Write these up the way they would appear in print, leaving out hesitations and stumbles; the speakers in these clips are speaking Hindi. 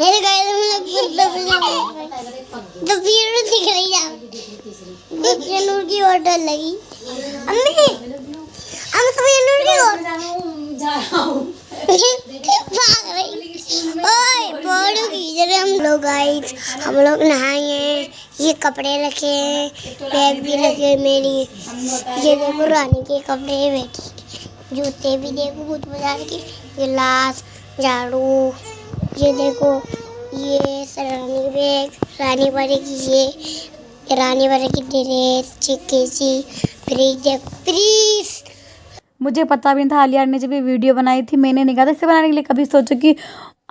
मेरे गाय तो फिर दिख रही है नूर की ऑर्डर लगी अम्मी हम सब नूर की भाग रही ओए बोलू की जब हम लोग गाइस हम लोग नहाए ये कपड़े रखे हैं बैग भी रखे मेरी ये देखो रानी के कपड़े बेटी जूते भी देखो बहुत बाजार के गिलास झाड़ू ये देखो ये रानी बैग रानी वाले की ये रानी वाले की ड्रेस चिक्की सी फ्रीज। मुझे पता भी नहीं था आलिया ने जब ये वीडियो बनाई थी मैंने नहीं कहा था इसे बनाने के लिए कभी सोचो कि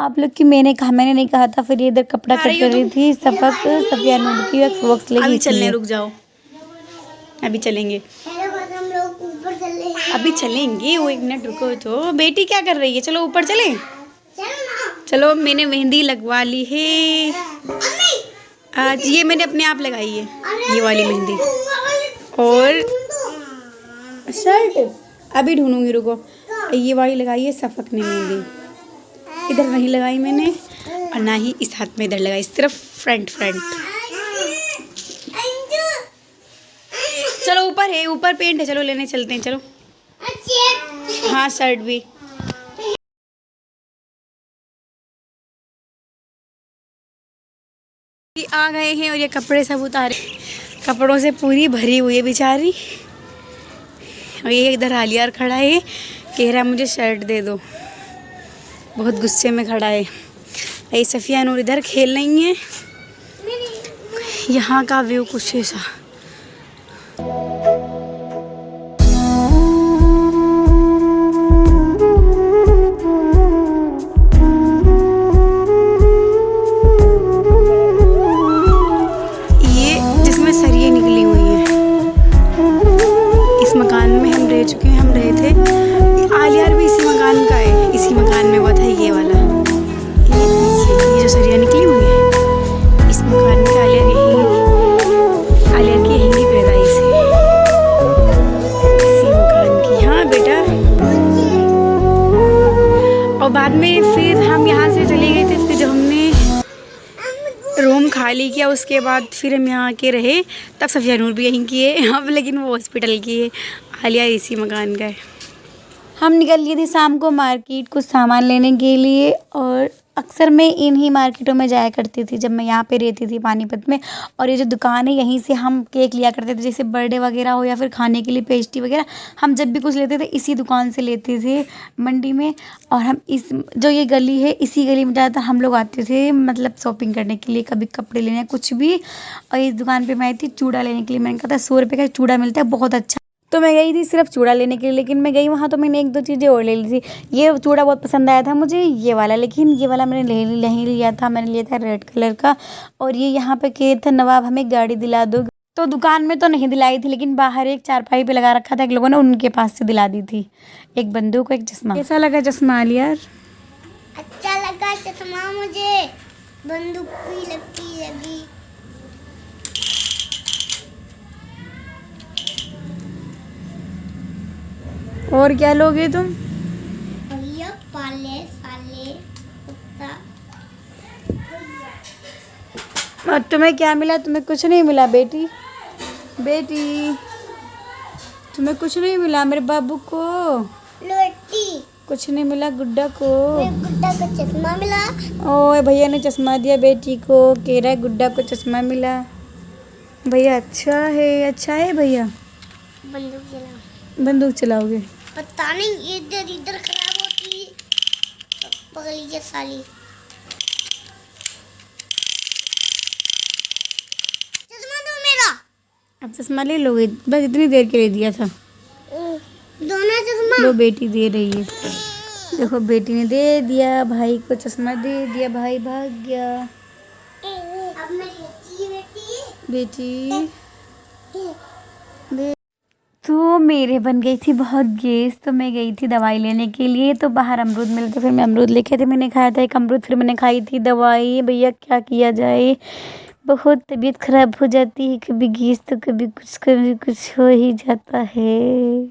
आप लोग की मैंने नहीं कहा था। फिर ये इधर कपड़ा कट कर रही थी सफिया नूर की वक्स लेगी। अभी चलने रुक जाओ अभी चलेंगे अभी चलेंगे वो 1 मिनट रुको तो। बेटी क्या कर रही है चलो ऊपर चले चलो। मैंने मेहंदी लगवा ली है आज ये मैंने अपने आप लगाई है ये वाली मेहंदी और शर्ट अभी ढूंढूंगी रुको। ये वाली लगाई है सफक ने मेहंदी इधर नहीं लगाई मैंने और ना ही इस हाथ में इधर लगाई सिर्फ फ्रंट। चलो ऊपर है ऊपर पेंट है चलो लेने चलते हैं चलो। हाँ शर्ट भी आ गए हैं और ये कपड़े सब उतारे कपड़ों से पूरी भरी हुई है बेचारी। और ये इधर आलियार खड़ा है कह रहा मुझे शर्ट दे दो बहुत गुस्से में खड़ा है। ये सफिया नूर इधर खेल रही है। यहाँ का व्यू कुछ ऐसा हम रहे थे आलियार भी इसी मकान का है इसी मकान में वो था ये वाला ये जो सरिया निकली हुई है इस मकान में आलियार की यहीं पैदाइश है इसी मकान की। हाँ बेटा और बाद में फिर हम यहाँ से चले गए थे। फिर जब हमने रूम खाली किया उसके बाद फिर हम यहाँ आके रहे तब सफिया नूर भी यहीं की है अब लेकिन वो हॉस्पिटल की है आलिया इसी मकान का है। हम निकल गए थे शाम को मार्केट कुछ सामान लेने के लिए और अक्सर मैं इन्हीं मार्केटों में जाया करती थी जब मैं यहाँ पे रहती थी पानीपत में। और ये जो दुकान है यहीं से हम केक लिया करते थे जैसे बर्थडे वगैरह हो या फिर खाने के लिए पेस्ट्री वगैरह हम जब भी कुछ लेते थे इसी दुकान से लेते थे मंडी में। और हम इस जो ये गली है इसी गली में ज़्यादातर हम लोग आते थे मतलब शॉपिंग करने के लिए कभी कपड़े लेने कुछ भी। और इस दुकान पर मैं आई थी चूड़ा लेने के लिए। मैंने कहा था 100 रुपये का चूड़ा मिलता है बहुत अच्छा तो मैं गई थी सिर्फ चूड़ा लेने के लिए। लेकिन मैं गई वहाँ तो मैंने 1-2 चीज़ें और ले ली थी। ये चूड़ा बहुत पसंद आया था मुझे ये वाला लेकिन ये वाला मैंने नहीं लिया था। मैंने लिया था रेड कलर का। और ये यहाँ पे कहे था नवाब हमें गाड़ी दिला दो तो दुकान में तो नहीं दिलाई थी लेकिन बाहर एक चारपाई पे लगा रखा था एक लोगों ने उनके पास से दिला दी थी। एक बंदूक एक चश्मा। कैसा लगा चश्मा आलिया? अच्छा लगा चश्मा मुझे बंदूक भी लगी। और क्या लोगे तुम? भैया पाले साले कुत्ता। और तुम्हें क्या मिला? तुम्हें कुछ नहीं मिला बेटी तुम्हें कुछ नहीं मिला। मेरे बाबू को लोटी कुछ नहीं मिला। गुड्डा को गुड्डा का चश्मा मिला। ओए भैया ने चश्मा दिया बेटी को कह रहा है गुड्डा को चश्मा मिला। भैया अच्छा है भैया। बंदूक चलाओगे? पता नहीं इधर खराब होती पकड़ लीजिए साली। चश्मा दो मेरा। अब चश्मा ले लोगे? बस इतनी देर के लिए दिया था। दोनों चश्मा लो बेटी दे रही है। देखो बेटी ने दे दिया भाई को चश्मा दे दिया भाई भाग गया। अब मैं बेटी तो मेरे बन गई थी बहुत गैस तो मैं गई थी दवाई लेने के लिए। तो बाहर अमरूद मिले थे फिर मैं अमरूद लेके थे। मैंने खाया था एक अमरूद फिर मैंने खाई थी दवाई। भैया क्या किया जाए बहुत तबीयत खराब हो जाती है कभी गैस तो कभी कुछ हो ही जाता है।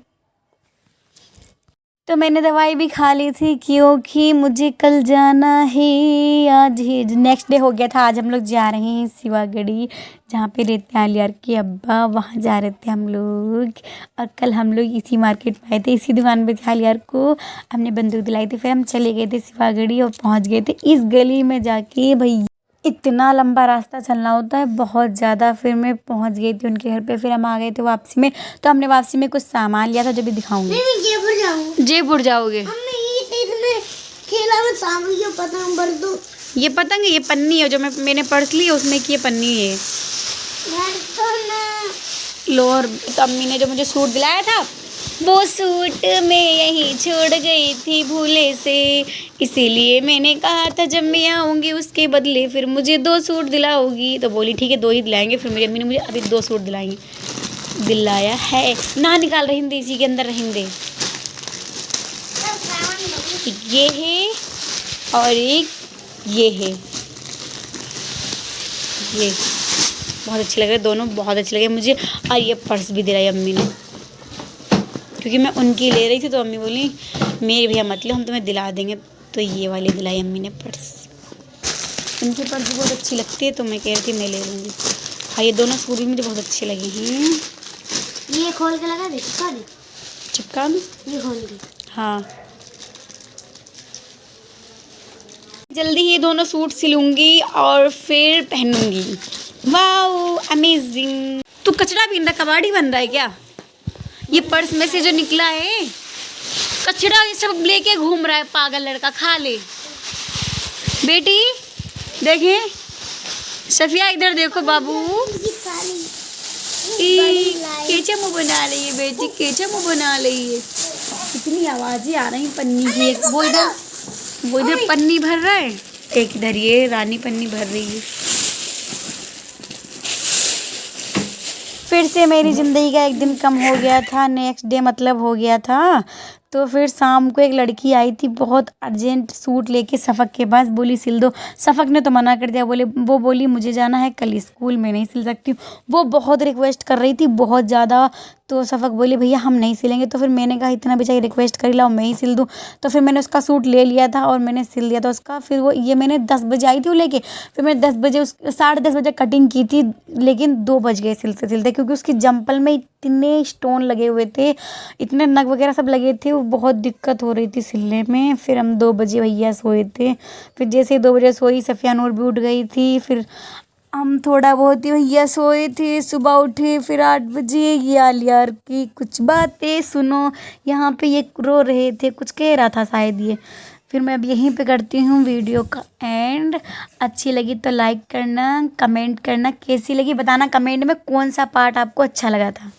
तो मैंने दवाई भी खा ली थी क्योंकि मुझे कल जाना है। आज ही नेक्स्ट डे हो गया था। आज हम लोग जा रहे हैं शिवागढ़ी, जहाँ पे रहते हैं आलियार के अब्बा, वहाँ जा रहे थे हम लोग। और कल हम लोग इसी मार्केट में आए थे, इसी दुकान पे थे आलियार को हमने बंदूक दिलाई थी। फिर हम चले गए थे शिवागढ़ी और पहुँच गए थे इस गली में जाके। भाई इतना लंबा रास्ता चलना होता है, बहुत ज़्यादा। फिर मैं पहुंच गई थी उनके घर पे। फिर हम आ गए थे वापसी में। तो हमने वापसी में कुछ सामान लिया था जो भी दिखाऊंगी। मैं जयपुर जाऊँ। जयपुर जाओगे? हमने ये इसमें खेला में सामने जो पतंग भर दो। ये पतंग है, ये पन्नी है जो मैंने पर्स ली है उसमें की ये पन्नी है। यार तो ना लोअर तो अम्मी ने जो मुझे सूट दिलाया था वो सूट मैं यहीं छोड़ गई थी भूले से, इसीलिए मैंने कहा था जब मैं आऊँगी उसके बदले फिर मुझे 2 सूट दिलाओगी। तो बोली ठीक है 2 ही दिलाएंगे। फिर मेरी अम्मी ने मुझे अभी 2 सूट दिलाएंगे, दिलाया है ना। निकाल रही दे, इसी के अंदर रहेंगे। ये है और एक ये है, ये बहुत अच्छे लग रहे, दोनों बहुत अच्छे लगे मुझे। और ये पर्स भी दिलाई अम्मी ने, क्योंकि मैं उनकी ले रही थी तो अम्मी बोली मेरे भैया मत लो, हम तुम्हें दिला देंगे। तो ये वाली दिलाई अम्मी ने पर्स। उनकी पर्स बहुत अच्छी लगती है तो मैं कह रही थी मैं ले लूँगी। हाँ ये दोनों सूट भी मुझे बहुत अच्छे लगे हैं। ये खोल के लगा दे, चिपका दे। चिपका दूँ? ये खोल के। हाँ जल्दी ही दोनों सूट सिलूंगी और फिर पहनूंगी। Wow amazing. तू कचरा बीन रहा, कबाड़ी बन रहा है क्या? ये पर्स में से जो निकला है कचरा, ये सब लेके घूम रहा है पागल लड़का। खा ले बेटी। देखें सफिया, इधर देखो बाबू। केचे मुँह बना रही है बेटी, केचे मुँह बना रही है। कितनी आवाज़ें आ रही पन्नी की। एक वो इधर पन्नी भर रहा है, एक इधर ये रानी पन्नी भर रही है। फिर से मेरी ज़िंदगी का एक दिन कम हो गया था। नेक्स्ट डे मतलब हो गया था। तो फिर शाम को एक लड़की आई थी बहुत अर्जेंट सूट लेके सफ़क के पास, बोली सिल दो। सफ़क ने तो मना कर दिया, वो बोली मुझे जाना है कल स्कूल में, नहीं सिल सकती हूँ। वो बहुत रिक्वेस्ट कर रही थी, बहुत ज़्यादा। तो सफ़क बोली भैया हम नहीं सिलेंगे। तो फिर मैंने कहा इतना बेचारी रिक्वेस्ट करी, लाओ मैं ही सिल दूँ। तो फिर मैंने उसका सूट ले लिया था और मैंने सिल दिया था उसका। फिर वो ये मैंने 10 बजे आई थी वो लेके। फिर मैंने 10 बजे 10:30 बजे कटिंग की थी, लेकिन 2 बज गए सिलते सिलते, क्योंकि उसकी जंपल में इतने स्टोन लगे हुए थे, इतने नग वगैरह सब लगे थे, वो बहुत दिक्कत हो रही थी सिलने में। फिर हम 2 बजे भैया सोए थे। फिर जैसे ही 2 बजे सोई सफ़िया नूर भी उठ गई थी। फिर हम थोड़ा बहुत ही भैया सोए थे। सुबह उठे फिर 8 बजे। ये आलियार की कुछ बातें सुनो। यहाँ पे ये रो रहे थे, कुछ कह रहा था शायद ये। फिर मैं अब यहीं पे करती हूँ वीडियो का एंड। अच्छी लगी तो लाइक करना, कमेंट करना, कैसी लगी बताना कमेंट में, कौन सा पार्ट आपको अच्छा लगा था।